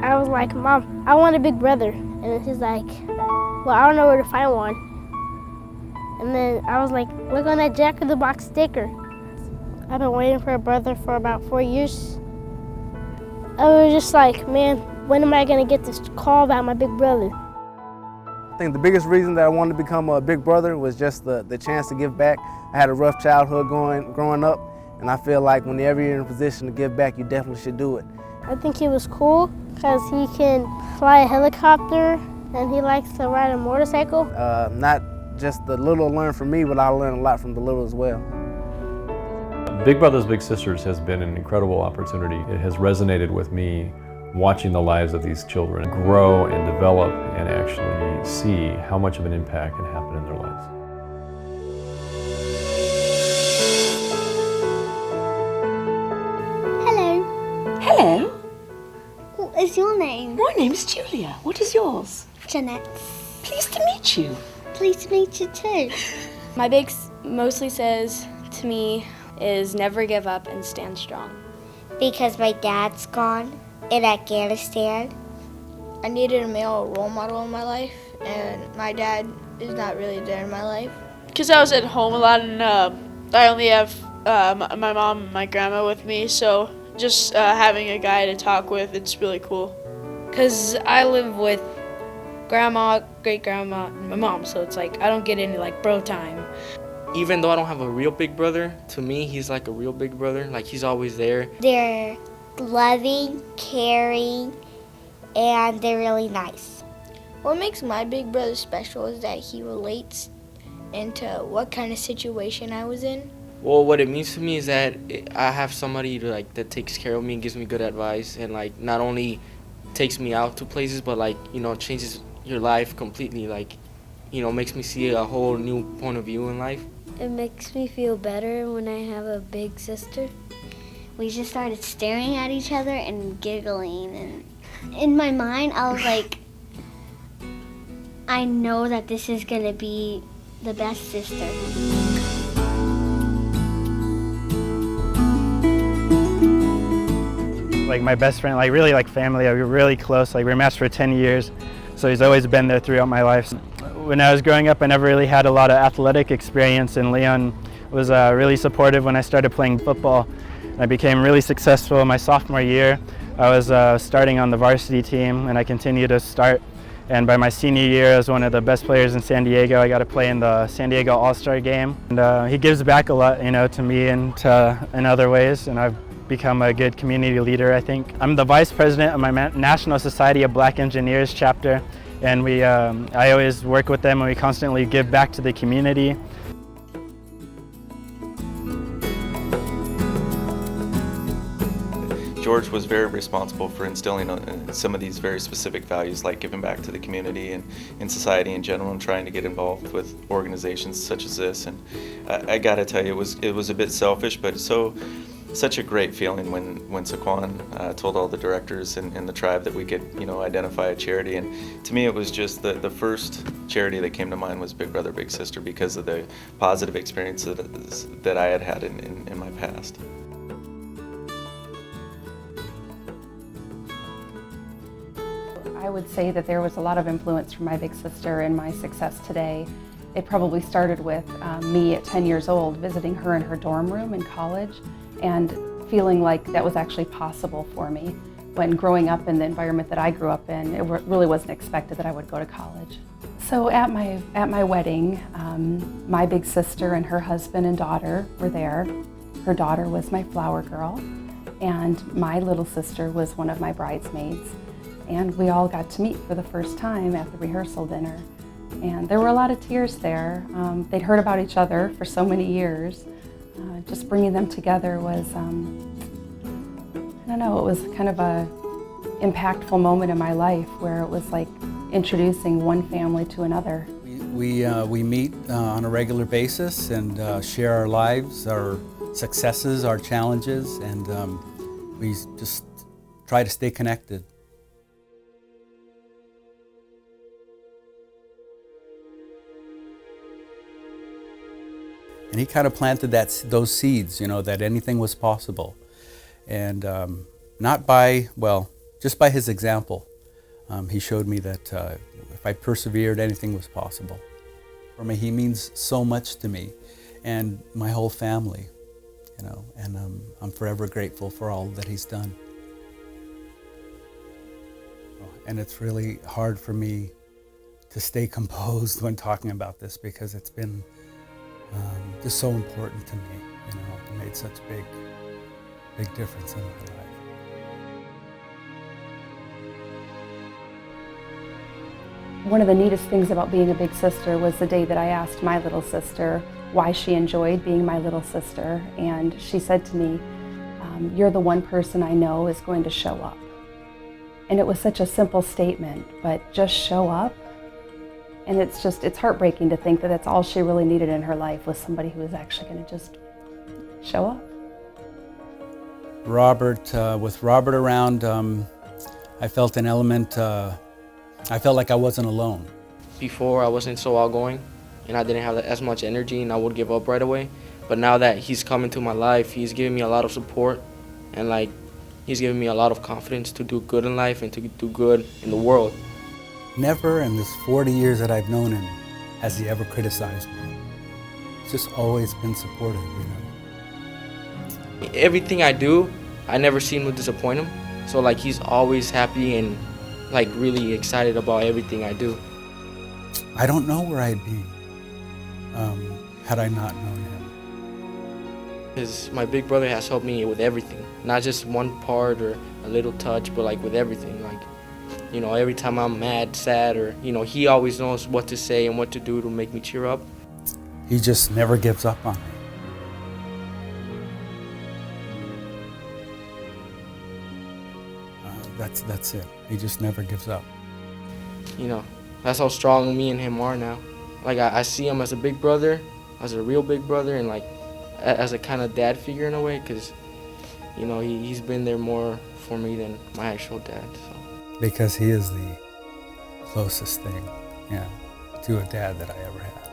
I was like, Mom, I want a big brother. And then she's like, well, I don't know where to find one. And then I was like, look on that Jack in the Box sticker. I've been waiting for a brother for about 4 years. I was just like, man, when am I gonna get this call about my big brother? I think the biggest reason that I wanted to become a big brother was just the chance to give back. I had a rough childhood growing up, and I feel like whenever you're in a position to give back, you definitely should do it. I think he was cool because he can fly a helicopter and he likes to ride a motorcycle. Not just the little learned from me, but I learned a lot from the little as well. Big Brothers Big Sisters has been an incredible opportunity. It has resonated with me watching the lives of these children grow and develop and actually see how much of an impact can happen in their lives. Hello. Hello. What is your name? My name's Julia. What is yours? Jeanette. Pleased to meet you. Pleased to meet you too. My big mostly says to me is never give up and stand strong. Because my dad's gone in Afghanistan. I needed a male role model in my life, and my dad is not really there in my life. Because I was at home a lot, and I only have my mom and my grandma with me, so just having a guy to talk with, it's really cool. Because I live with grandma, great-grandma, and my mom, so it's like I don't get any like bro time. Even though I don't have a real big brother, to me he's like a real big brother. Like he's always there. They're loving, caring, and they're really nice. What makes my big brother special is that he relates into what kind of situation I was in. Well, what it means to me is that I have somebody that takes care of me and gives me good advice, and like not only takes me out to places, but like, you know, changes your life completely. Like, you know, makes me see a whole new point of view in life. It makes me feel better when I have a big sister. We just started staring at each other and giggling, and in my mind I was like, I know that this is gonna be the best sister. Like my best friend, like really like family. We were really close. Like we were matched for 10 years, so he's always been there throughout my life. When I was growing up, I never really had a lot of athletic experience, and Leon was really supportive when I started playing football. I became really successful my sophomore year. I was starting on the varsity team, and I continued to start. And by my senior year, I was one of the best players in San Diego. I got to play in the San Diego All-Star game. And he gives back a lot, you know, to me and in other ways. And I've become a good community leader, I think. I'm the vice president of my National Society of Black Engineers chapter. And I always work with them, and we constantly give back to the community. George was very responsible for instilling some of these very specific values, like giving back to the community and in society in general, and trying to get involved with organizations such as this. And I gotta tell you, it was a bit selfish, but such a great feeling when Saquon told all the directors in the tribe that we could, you know, identify a charity. And to me, it was just the first charity that came to mind was Big Brother Big Sister, because of the positive experiences that I had in my past. I would say that there was a lot of influence from my big sister in my success today. It probably started with me at 10 years old visiting her in her dorm room in college and feeling like that was actually possible for me. When growing up in the environment that I grew up in, it really wasn't expected that I would go to college. So at my wedding, my big sister and her husband and daughter were there. Her daughter was my flower girl, and my little sister was one of my bridesmaids. And we all got to meet for the first time at the rehearsal dinner. And there were a lot of tears there. They'd heard about each other for so many years. Just bringing them together was, I don't know, it was kind of a impactful moment in my life where it was like introducing one family to another. We meet on a regular basis and share our lives, our successes, our challenges, and we just try to stay connected. And he kind of planted those seeds, you know, that anything was possible. And not by, well, just by his example, he showed me that if I persevered, anything was possible. For me, he means so much to me and my whole family, you know, and I'm forever grateful for all that he's done. And it's really hard for me to stay composed when talking about this because it's been just so important to me, you know, it made such big difference in my life. One of the neatest things about being a big sister was the day that I asked my little sister why she enjoyed being my little sister, and she said to me, "You're the one person I know is going to show up." And it was such a simple statement, but just show up. And it's heartbreaking to think that that's all she really needed in her life was somebody who was actually going to just show up. Robert, with Robert around, I felt an element, I felt like I wasn't alone. Before I wasn't so outgoing and I didn't have as much energy and I would give up right away. But now that he's come into my life, he's giving me a lot of support and like he's giving me a lot of confidence to do good in life and to do good in the world. Never in this 40 years that I've known him has he ever criticized me. He's just always been supportive, you know. Everything I do, I never seem to disappoint him. So like he's always happy and like really excited about everything I do. I don't know where I'd be had I not known him. Because my big brother has helped me with everything, not just one part or a little touch, but like with everything. Like, you know, every time I'm mad, sad, or, you know, he always knows what to say and what to do to make me cheer up. He just never gives up on me. That's it. He just never gives up. You know, that's how strong me and him are now. Like, I see him as a big brother, as a real big brother, and like as a kind of dad figure in a way, because, you know, he's been there more for me than my actual dad. So. Because he is the closest thing, yeah, to a dad that I ever had.